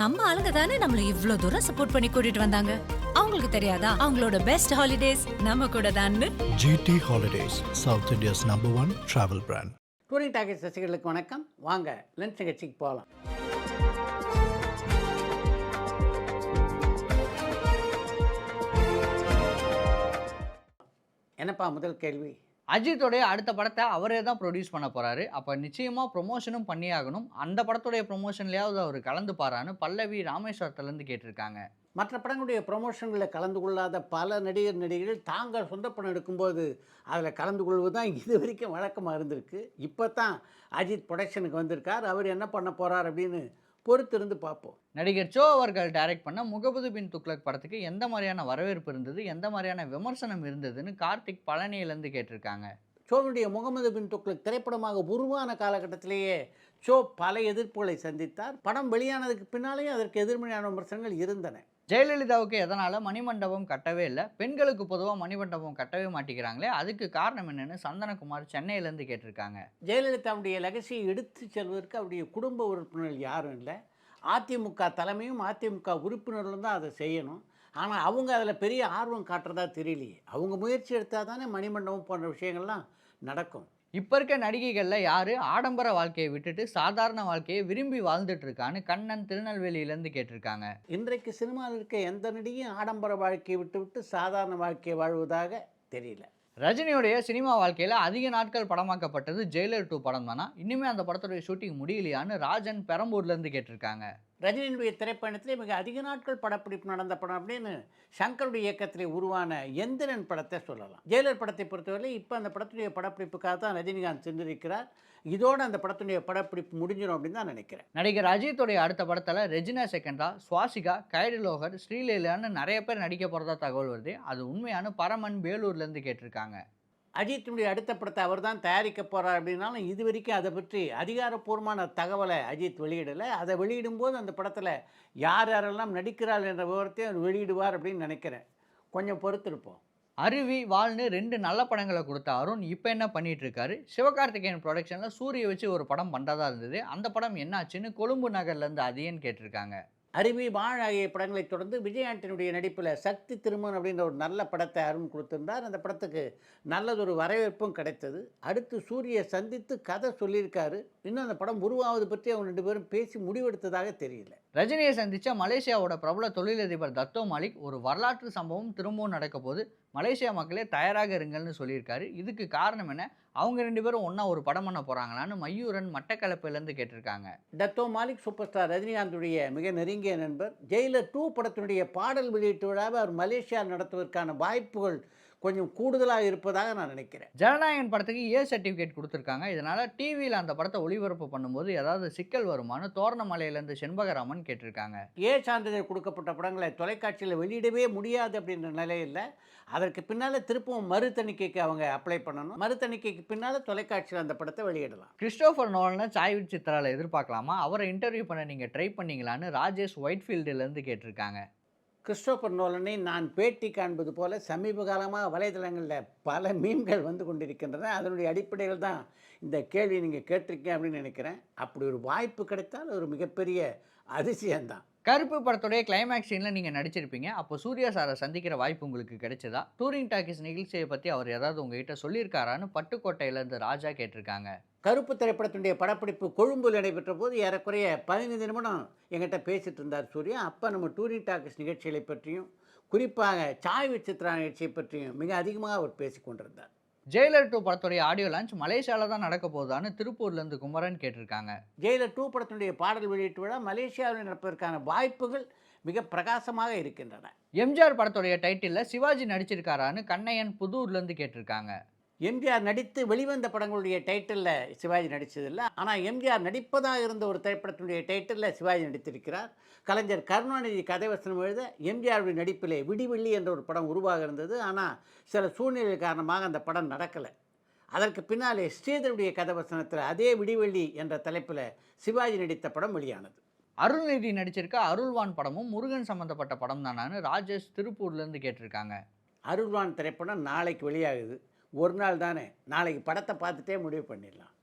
நம்ம ஆளுங்க தானே நம்மள இவ்ளோ தூரம் சப்போர்ட் பண்ணி கூட்டிட்டு வந்தாங்க. அவங்களுக்கு தெரியாதா அவங்களோட பெஸ்ட் ஹாலிடேஸ் நம்ம கூட தான்னு. GT Holidays, South India's #1 travel brand. Touring talkies ரசிகர்களுக்கு வணக்கம். வாங்க லென்ஸ் நிகழ்ச்சிக்கு போகலாம். என்னப்பா முதல் கேள்வி? அஜித்தோடைய அடுத்த படத்தை அவரே தான் ப்ரொடியூஸ் பண்ண போறாரு. அப்ப நிச்சயமா ப்ரொமோஷனும் பண்ணி ஆகணும். அந்த படத்துடைய ப்ரொமோஷன்லயாவது அவர் கலந்துப்பாரான்னு பல்லவி ராமேஸ்வரத்துலேருந்து கேட்டிருக்காங்க. மற்ற படங்களுடைய ப்ரொமோஷன்களில் கலந்து கொள்ளாத பல நடிகர்கள் தாங்கள் சொந்த படம் எடுக்கும்போது அதில் கலந்து கொள்வது தான் இது வரைக்கும் வழக்கமாக இருந்திருக்கு. இப்போ தான் அஜித் ப்ரொடக்ஷனுக்கு வந்திருக்கார். அவர் என்ன பண்ண போகிறார் அப்படின்னு பொறுத்திருந்து பார்ப்போம். நடிகர் சோ அவர்கள் டைரக்ட் பண்ண முகமது பின் துக்ளக் படத்துக்கு எந்த மாதிரியான வரவேற்பு இருந்தது, எந்த மாதிரியான விமர்சனம் இருந்ததுன்னு கார்த்திக் பழனியிலேருந்து கேட்டிருக்காங்க. ஷோனுடைய முகமது பின் துக்ளக் திரைப்படமாக உருவான காலகட்டத்திலேயே ஷோ பல எதிர்ப்புகளை சந்தித்தார். படம் வெளியானதுக்கு பின்னாலேயும் அதற்கு எதிர்மறையான விமர்சனங்கள் இருந்தன. ஜெயலலிதாவுக்கு எதனால மணிமண்டபம் கட்டவே இல்லை, பெண்களுக்கு பொதுவாக மணிமண்டபம் கட்டவே மாட்டேங்கிறாங்களே, அதுக்கு காரணம் என்னன்னு சந்தனகுமார் சென்னையிலேருந்து கேட்டிருக்காங்க. ஜெயலலிதாவுடைய லெகசியை எடுத்து செல்வதற்கு அவருடைய குடும்ப உறுப்பினர்கள் யாரும் இல்லை. அதிமுக தலைமையும் அதிமுக உறுப்பினர்களும் தான் அதை செய்யணும். ஆனால் அவங்க அதில் பெரிய ஆர்வம் காட்டுறதா தெரியலையே. அவங்க முயற்சி எடுத்தால் தானே மணிமண்டபம் போன்ற விஷயங்கள்லாம் நடக்கும். இப்போ இருக்க நடிகைகளில் யார் ஆடம்பர வாழ்க்கையை விட்டுட்டு சாதாரண வாழ்க்கையை விரும்பி வாழ்ந்துட்டு இருக்கான்னு கண்ணன் திருநெல்வேலியிலேருந்து கேட்டிருக்காங்க. இன்றைக்கு சினிமாவில் இருக்க எந்த நடிகையும் ஆடம்பர வாழ்க்கையை விட்டு சாதாரண வாழ்க்கையை வாழ்வதாக தெரியல. ரஜினியோடைய சினிமா வாழ்க்கையில் அதிக நாட்கள் படமாக்கப்பட்டது ஜெயிலர் 2 படம் தானா? இன்னுமே அந்த படத்துடைய ஷூட்டிங் முடியலையான்னு ராஜன் பெரம்பூர்லேருந்து கேட்டிருக்காங்க. ரஜினியினுடைய திரைப்பயணத்திலே மிக அதிக நாட்கள் படப்பிடிப்பு நடந்த படம் அப்படின்னு சங்கருடைய இயக்கத்திலே உருவான எந்திரன் படத்தை சொல்லலாம். ஜெயிலர் படத்தை பொறுத்தவரை இப்போ அந்த படத்துடைய படப்பிடிப்புக்காக தான் ரஜினிகாந்த் சென்றிருக்கிறார். இதோடு அந்த படத்துடைய படப்பிடிப்பு முடிஞ்சிடும் அப்படின்னு தான் நினைக்கிறேன். நடிகர் அஜித்துடைய அடுத்த படத்தில் ரெஜினா செகண்டா, சுவாசிகா, கைடுலோகர், ஸ்ரீலேலான்னு நிறைய பேர் நடிக்க போகிறதா தகவல் வருது. அது உண்மையான பரமன் வேலூர்லேருந்து கேட்டிருக்காங்க. அஜித்தினுடைய அடுத்த படத்தை அவர் தான் தயாரிக்க போகிறார் அப்படின்னாலும் இது வரைக்கும் அதை பற்றி அதிகாரப்பூர்வமான தகவலை அஜித் வெளியிடலை. அதை வெளியிடும்போது அந்த படத்தில் யார் யாரெல்லாம் நடிக்கிறாள் என்ற விவரத்தையும் அவர் வெளியிடுவார் அப்படின்னு நினைக்கிறேன். கொஞ்சம் பொறுத்திருப்போம். அருவி, வால்னு 2 நல்ல படங்களை கொடுத்த அருண் இப்போ என்ன பண்ணிட்டு இருக்காரு? சிவகார்த்திகேயன் ப்ரொடக்ஷனில் சூரிய வச்சு ஒரு படம் பண்ணுறதா இருந்தது. அந்த படம் என்னாச்சுன்னு கொழும்பு நகர்லேருந்து அதியன்னு கேட்டிருக்காங்க. அருவி, வாழ் ஆகிய படங்களை தொடர்ந்து விஜய் ஆண்டனியுடைய நடிப்பில் சக்தி திருமன் அப்படின்ற ஒரு நல்ல படத்தை அருண் கொடுத்திருந்தார். அந்த படத்துக்கு நல்லதொரு வரவேற்பும் கிடைத்தது. அடுத்து சூரியை சந்தித்து கதை சொல்லியிருக்காரு. இன்னும் அந்த படம் உருவாவது பற்றி அவங்க 2 பேரும் பேசி முடிவெடுத்ததாக தெரியல. ரஜினியை சந்தித்த மலேசியாவோட பிரபல தொழிலதிபர் தத்தோ மாலிக் ஒரு வரலாற்று சம்பவம் திரும்பவும் நடக்க போது, மலேசியா மக்களே தயாராக இருங்கள்னு சொல்லியிருக்காரு. இதுக்கு காரணம் என்ன? அவங்க 2 பேரும் ஒன்றா ஒரு படம் பண்ண போகிறாங்களான்னு மயூரன் மட்டக்களப்பிலேருந்து கேட்டிருக்காங்க. டத்தோ மாலிக் சூப்பர் ஸ்டார் ரஜினிகாந்துடைய மிக நெருங்கிய நண்பர். ஜெயிலர் 2 படத்தினுடைய பாடல் வெளியீட்டு விழாவை அவர் மலேசியா நடத்துவதற்கான வாய்ப்புகள் கொஞ்சம் கூடுதலாக இருப்பதாக நான் நினைக்கிறேன். ஜனநாயகன் படத்துக்கு ஏ சர்டிஃபிகேட் கொடுத்துருக்காங்க. இதனால் டிவியில் அந்த படத்தை ஒளிபரப்பு பண்ணும்போது ஏதாவது சிக்கல் வருமானு தோரணமலையிலேருந்து செண்பகராமன் கேட்டிருக்காங்க. ஏ சான்றிதழ் கொடுக்கப்பட்ட படங்களை தொலைக்காட்சியில் வெளியிடவே முடியாது அப்படின்ற நிலையில் அதற்கு பின்னால் திருப்பவும் மறு தணிக்கைக்கு அவங்க அப்ளை பண்ணணும். மறு தணிக்கைக்கு பின்னால் தொலைக்காட்சியில் அந்த படத்தை வெளியிடலாம். கிறிஸ்டோஃபர் நோலனை சாய்விட் சித்ராவில் எதிர்பார்க்கலாமா? அவரை இன்டர்வியூ பண்ண நீங்கள் ட்ரை பண்ணீங்களான்னு ராஜேஷ் ஒயிட்ஃபீல்டுலேருந்து கேட்டிருக்காங்க. கிறிஸ்டோபர் நோலனை நான் பேட்டி காண்பது போல சமீப காலமாக வலைதளங்களில் பல மீன்கள் வந்து கொண்டிருக்கின்றன. அதனுடைய அடிப்படையில் தான் இந்த கேள்வி நீங்கள் கேட்டிருக்கேன் அப்படின்னு நினைக்கிறேன். அப்படி ஒரு வாய்ப்பு கிடைத்தால் ஒரு மிகப்பெரிய அதிசயம்தான். கருப்பு படத்துடைய கிளைமேக்ஸ் சீனில் நீங்கள் நடிச்சிருப்பீங்க. அப்போ சூர்யா சாரை சந்திக்கிற வாய்ப்பு உங்களுக்கு கிடைச்சதா? டூரிங் டாக்கீஸ் நிகழ்ச்சியை பற்றி அவர் ஏதாவது உங்ககிட்ட சொல்லியிருக்காரான்னு பட்டுக்கோட்டையிலேருந்து ராஜா கேட்டிருக்காங்க. கருப்பு திரைப்படத்தினுடைய படப்பிடிப்பு கொழும்பில் நடைபெற்ற போது ஏறக்குறைய 15 நிமிடம் எங்கிட்ட பேசிகிட்டு இருந்தார் சூர்யா. அப்போ நம்ம டூரிங் டாக்கீஸ் நிகழ்ச்சிகளை பற்றியும் குறிப்பாக சாய் விசித்ரா நிகழ்ச்சியை பற்றியும் மிக அதிகமாக அவர் பேசி கொண்டிருந்தார். ஜெயிலர் 2 படத்துடைய ஆடியோ லான்ச் மலேசியாவில் தான் நடக்க போகுதான்னு திருப்பூர்லேருந்து குமரன் கேட்டிருக்காங்க. ஜெயிலர் 2 படத்தினுடைய பாடல் வெளியீட்டு விழா மலேசியாவில் நடப்பதற்கான வாய்ப்புகள் மிக பிரகாசமாக இருக்கின்றன. எம்ஜிஆர் படத்துடைய டைட்டிலில் சிவாஜி நடிச்சிருக்காரான்னு கண்ணையன் புதூர்லேருந்து கேட்டிருக்காங்க. எம்ஜிஆர் நடித்து வெளிவந்த படங்களுடைய டைட்டிலில் சிவாஜி நடித்ததில்லை. ஆனால் எம்ஜிஆர் நடிப்பதாக இருந்த ஒரு திரைப்படத்தினுடைய டைட்டிலில் சிவாஜி நடித்திருக்கிறார். கலைஞர் கருணாநிதி கதைவசனம் எழுத எம்ஜிஆருடைய நடிப்பிலே விடிவெள்ளி என்ற ஒரு படம் உருவாக இருந்தது. ஆனால் சில சூழ்நிலை காரணமாக அந்த படம் நடக்கலை. அதற்கு பின்னாலே ஸ்ரீதருடைய கதைவசனத்தில் அதே விடிவெள்ளி என்ற தலைப்பில் சிவாஜி நடித்த படம் வெளியானது. அருள்நிதி நடிச்சிருக்க அருள்வான் படமும் முருகன் சம்மந்தப்பட்ட படம் தானான்னு ராஜேஷ் திருப்பூர்லேருந்து கேட்டிருக்காங்க. அருள்வான் திரைப்படம் நாளைக்கு வெளியாகுது. ஒரு நாள் தானே, நாளைக்கு படத்தை பார்த்துட்டே முடிவு பண்ணிடலாம்.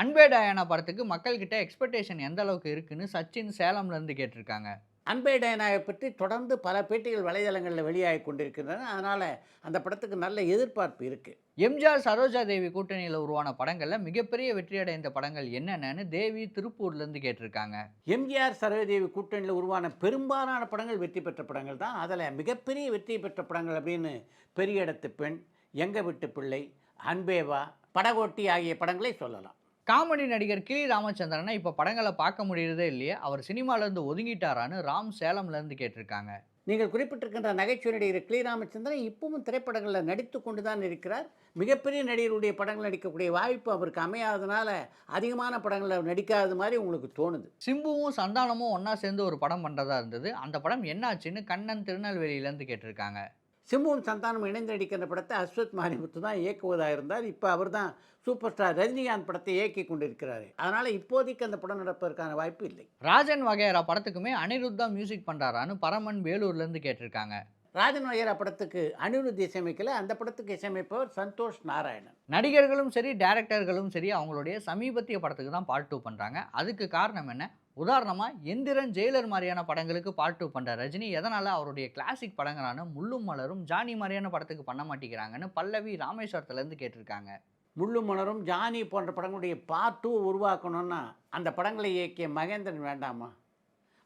அன்பே டயானா படத்துக்கு மக்கள்கிட்ட எக்ஸ்பெக்டேஷன் எந்த அளவுக்கு இருக்குன்னு சச்சின் சேலம்லேருந்து கேட்டிருக்காங்க. அன்பே டயனாவை பற்றி தொடர்ந்து பல பேட்டிகள் வலைதளங்களில் வெளியாகி கொண்டிருக்கின்றன. அதனால் அந்த படத்துக்கு நல்ல எதிர்பார்ப்பு இருக்குது. எம்ஜிஆர் சரோஜா தேவி கூட்டணியில் உருவான படங்களில் மிகப்பெரிய வெற்றியடைந்த படங்கள் என்னென்னு தேவி திருப்பூர்லேருந்து கேட்டிருக்காங்க. எம்ஜிஆர் சரோஜாதேவி கூட்டணியில் உருவான பெரும்பாலான படங்கள் வெற்றி பெற்ற படங்கள் தான். அதில் மிகப்பெரிய வெற்றி பெற்ற படங்கள் அப்படின்னு பெரிய இடத்து பெண், எங்க வீட்டு பிள்ளை, அன்பேவா, படகோட்டி ஆகிய படங்களை சொல்லலாம். காமெடி நடிகர் கிரி ராமச்சந்திரனை இப்போ படங்களை பார்க்க முடியறதே இல்லையே, அவர் சினிமாலேருந்து ஒதுங்கிட்டாரான்னு ராம் சேலம்லேருந்து கேட்டிருக்காங்க. நீங்கள் குறிப்பிட்டிருக்கின்ற நகைச்சுவை நடிகர் கிளி ராமச்சந்திரன் இப்பவும் திரைப்படங்களில் நடித்து கொண்டு தான் இருக்கிறார். மிகப்பெரிய நடிகருடைய படங்கள் நடிக்கக்கூடிய வாய்ப்பு அவருக்கு அமையாதனால அதிகமான படங்களில் நடிக்காத மாதிரி உங்களுக்கு தோணுது. சிம்புவும் சந்தானமும் ஒன்றா சேர்ந்து ஒரு படம் பண்ணுறதா இருந்தது. அந்த படம் என்னாச்சுன்னு கண்ணன் திருநெல்வேலியிலேருந்து கேட்டிருக்காங்க. சிம்புவும் சந்தானம் இணைந்து நடிக்கின்ற படத்தை அஸ்வத் மாரிமுத்து தான் இயக்குவதாக இருந்தார். இப்போ அவர் தான் சூப்பர் ஸ்டார் ரஜினிகாந்த் படத்தை இயக்கி கொண்டிருக்கிறார். அதனால் இப்போதைக்கு அந்த படம் நடப்பதற்கான வாய்ப்பு இல்லை. ராஜன் வகையரா படத்துக்குமே அனிருத்தா மியூசிக் பண்ணுறாரான்னு பரமன் வேலூர்லேருந்து கேட்டிருக்காங்க. ராஜன் வகையரா படத்துக்கு அனிருத் இசையமைக்கல, அந்த படத்துக்கு இசையமைப்பவர் சந்தோஷ் நாராயணன். நடிகர்களும் சரி டைரக்டர்களும் சரி அவங்களுடைய சமீபத்திய படத்துக்கு தான் பார்ட் 2 பண்ணுறாங்க. அதுக்கு காரணம் என்ன? உதாரணமாக எந்திரன், ஜெயிலர் மாதிரியான படங்களுக்கு பார்ட் 2 பண்ணுற ரஜினி எதனால் அவருடைய கிளாசிக் படங்களான முள்ளும் மலரும், ஜானி மாதிரியான படத்துக்கு பண்ண மாட்டேங்கிறாங்கன்னு பல்லவி ராமேஸ்வரத்துலேருந்து கேட்டிருக்காங்க. முள்ளும் மலரும், ஜானி போன்ற படங்களுடைய பார்ட் 2 உருவாக்கணும்னா அந்த படங்களை இயக்கிய மகேந்திரன் வேண்டாமா?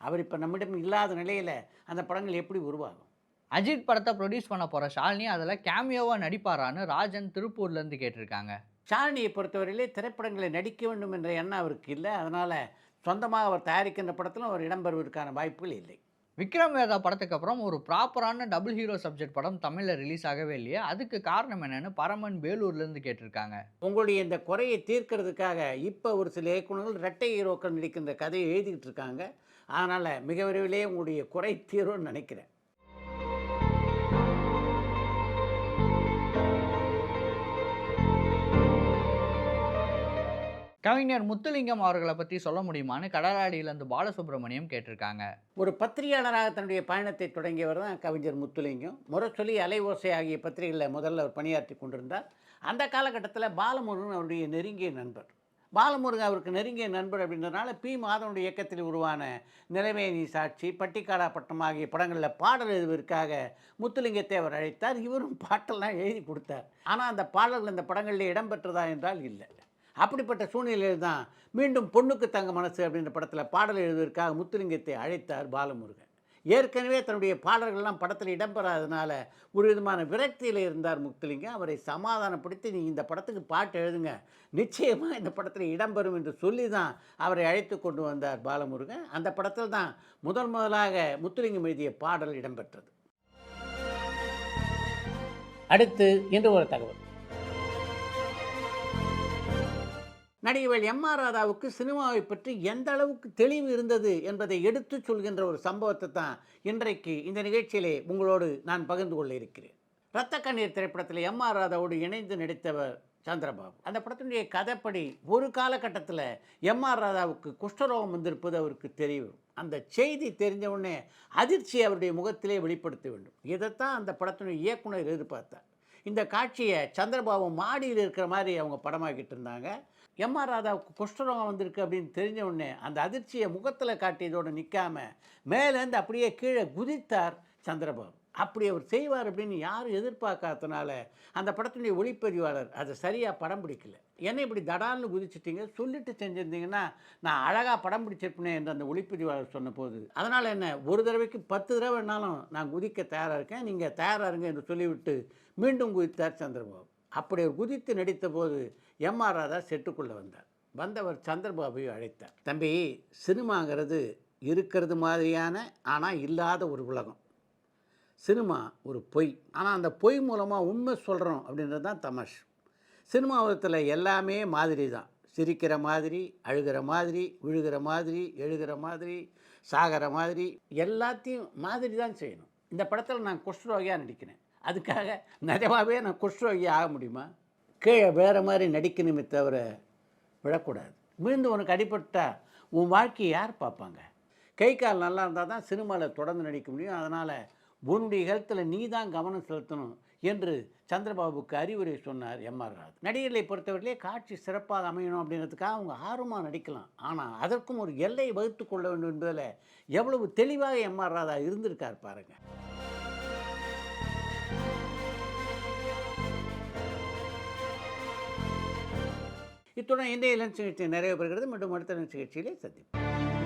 அவர் இப்போ நம்மிடம் இல்லாத நிலையில் அந்த படங்கள் எப்படி உருவாகும்? அஜித் படத்தை ப்ரொடியூஸ் பண்ண போகிற ஷாலினி அதில் கேமியோவாக நடிப்பாரான்னு ராஜன் திருப்பூர்லேருந்து கேட்டிருக்காங்க. ஷாலினியை பொறுத்தவரையிலே திரைப்படங்களை நடிக்க வேண்டும் என்ற எண்ணம் அவருக்கு இல்லை. அதனால் சொந்தமாக அவர் தயாரிக்கின்ற படத்திலும் அவர் இடம்பெறுவதற்கான வாய்ப்புகள் இல்லை. விக்ரம் வேதா படத்துக்கு அப்புறம் ஒரு ப்ராப்பரான டபுள் ஹீரோ சப்ஜெக்ட் படம் தமிழில் ரிலீஸ் ஆகவே இல்லையே, அதுக்கு காரணம் என்னன்னு பரமன் வேலூர்லேருந்து கேட்டிருக்காங்க. உங்களுடைய இந்த குறையை தீர்க்கிறதுக்காக இப்போ ஒரு சில இயக்குநர்கள் இரட்டை ஹீரோக்கள் நடிக்கின்ற கதையை எழுதிக்கிட்டு இருக்காங்க. அதனால் மிக விரைவிலே உங்களுடைய குறை தீரும்னு நினைக்கிறேன். கவிஞர் முத்துலிங்கம் அவர்களை பற்றி சொல்ல முடியுமான்னு கடலாடியிலேருந்து பாலசுப்ரமணியம் கேட்டிருக்காங்க. ஒரு பத்திரிகையாளராக தன்னுடைய பயணத்தை தொடங்கியவர் தான் கவிஞர் முத்துலிங்கம். முரசொலி, அலைவோசை ஆகிய பத்திரிகைகளில் முதல்ல அவர் பணியாற்றி கொண்டிருந்தார். அந்த காலகட்டத்தில் பாலமுருகன் அவருடைய நெருங்கிய நண்பர். பாலமுருகன் அவருக்கு நெருங்கிய நண்பர் அப்படின்றதுனால பி. மாதவனுடைய இயக்கத்தில் உருவான நிலைமை நீ சாட்சி, பட்டிக்காடா பட்டம் ஆகிய படங்களில் பாடல் எழுதுவதற்காக முத்துலிங்கத்தை அவர் அழைத்தார். இவரும் பாட்டெல்லாம் எழுதி கொடுத்தார். ஆனால் அந்த பாடல்கள் இந்த படங்களில் இடம்பெற்றதா என்றால் இல்லை. அப்படிப்பட்ட சூழ்நிலையில் தான் மீண்டும் பொண்ணுக்கு தங்க மனசு அப்படின்ற படத்தில் பாடல் எழுதுவதற்காக முத்துலிங்கத்தை அழைத்தார் பாலமுருகன். ஏற்கனவே தன்னுடைய பாடல்கள்லாம் படத்தில் இடம்பெறாதனால ஒரு விதமான விரக்தியில் இருந்தார் முத்துலிங்கம். அவரை சமாதானப்படுத்தி நீ இந்த படத்துக்கு பாட்டு எழுதுங்க, நிச்சயமாக இந்த படத்தில் இடம்பெறும் என்று சொல்லி தான் அவரை அழைத்து கொண்டு வந்தார் பாலமுருகன். அந்த படத்தில் தான் முதலாக முத்துலிங்கம் எழுதிய பாடல் இடம்பெற்றது. அடுத்து இன்று ஒரு தகவல். நடிகர் எம்.ஆர். ராதாவுக்கு சினிமாவை பற்றி எந்த அளவுக்கு தெளிவு இருந்தது என்பதை எடுத்து சொல்கின்ற ஒரு சம்பவத்தை தான் இன்றைக்கு இந்த நிகழ்ச்சியிலே உங்களோடு நான் பகிர்ந்து கொள்ள இருக்கிறேன். இரத்த கண்ணீர் திரைப்படத்தில் எம்.ஆர். ராதாவோடு இணைந்து நடித்தவர் சந்திரபாபு. அந்த படத்தினுடைய கதைப்படி ஒரு காலகட்டத்தில் எம்.ஆர். ராதாவுக்கு குஷ்டரோகம் வந்திருப்பது அவருக்கு தெரியும். அந்த செய்தி தெரிஞ்சவுடனே அதிர்ச்சி அவருடைய முகத்திலே வெளிப்படுத்த வேண்டும். இதைத்தான் அந்த படத்தினுடைய இயக்குனர் எதிர்பார்த்தார். இந்த காட்சியை சந்திரபாபு மாடியில் இருக்கிற மாதிரி அவங்க படமாக்கிட்டு இருந்தாங்க. எம்.ஆர். ராதாவுக்கு குஷ்டரோகம் வந்திருக்கு அப்படின்னு தெரிஞ்ச உடனே அந்த அதிர்ச்சியை முகத்தில் காட்டியதோடு நிற்காம மேலேருந்து அப்படியே கீழே குதித்தார் சந்திரபாபு. அப்படி அவர் செய்வார் அப்படின்னு யாரும் எதிர்பார்க்காதனால அந்த படத்தினுடைய ஒளிப்பதிவாளர் அதை சரியாக படம் பிடிக்கல. என்ன இப்படி தடால்னு குதிச்சிட்டிங்க, சொல்லிட்டு செஞ்சுருந்தீங்கன்னா நான் அழகாக படம் பிடிச்சிருப்பேனே என்று அந்த ஒளிப்பதிவாளர் சொன்ன போது, அதனால் என்ன ஒரு தடவைக்கு 10 தடவை வேணாலும் நான் குதிக்க தயாராக இருக்கேன், நீங்கள் தயாராக இருங்க என்று சொல்லிவிட்டு மீண்டும் குதித்தார் சந்திரபாபு. அப்படி அவர் குதித்து நடித்த போது எம்.ஆர். ராதா செட்டுக்குள்ளே வந்தார். வந்தவர் சந்திரபாபுவை அழைத்தார். தம்பி, சினிமாங்கிறது இருக்கிறது மாதிரியான ஆனால் இல்லாத ஒரு உலகம். சினிமா ஒரு பொய், ஆனால் அந்த பொய் மூலமாக உண்மை சொல்கிறோம் அப்படின்றது தான் தமாஷ். சினிமா உலகத்தில் எல்லாமே மாதிரி தான். சிரிக்கிற மாதிரி, அழுகிற மாதிரி, விழுகிற மாதிரி, எழுகிற மாதிரி, சாகிற மாதிரி, எல்லாத்தையும் மாதிரி தான் செய்யணும். இந்த படத்தில் நான் குஷ்டரோகியாக நடிக்கிறேன், அதுக்காக நிஜமாகவே நான் குஷ்டரோகியாக ஆக முடியுமா? கீழே வேறு மாதிரி நடிக்கணுமே தவிர விழக்கூடாது. மீண்டும் உனக்கு அடிபட்டால் உன் வாழ்க்கையை யார் பார்ப்பாங்க? கை கால் நல்லா இருந்தால் தான் சினிமாவில் தொடர்ந்து நடிக்க முடியும். அதனால் உன்னுடைய ஹெல்த்தில் நீ தான் கவனம் செலுத்தணும். என்று சந்திரபாபுக்கு அறிவுரை சொன்னார் எம்.ஆர். ராதா. நடிகர்களை பொறுத்தவரையிலே காட்சி சிறப்பாக அமையணும் அப்படின்றதுக்காக அவங்க ஆர்வமாக நடிக்கலாம். ஆனால் அதற்கும் ஒரு எல்லையை வகுத்து கொள்ள வேண்டும் என்பதில் எவ்வளவு தெளிவாக எம்.ஆர். ராதா இருந்திருக்கார் பாருங்க. இத்துடன் இன்றைய லஞ்ச் நிகழ்ச்சி நிறைவு பெறுகிறது. மீண்டும் அடுத்த லஞ்ச் நிகழ்ச்சியிலே சந்திப்போம்.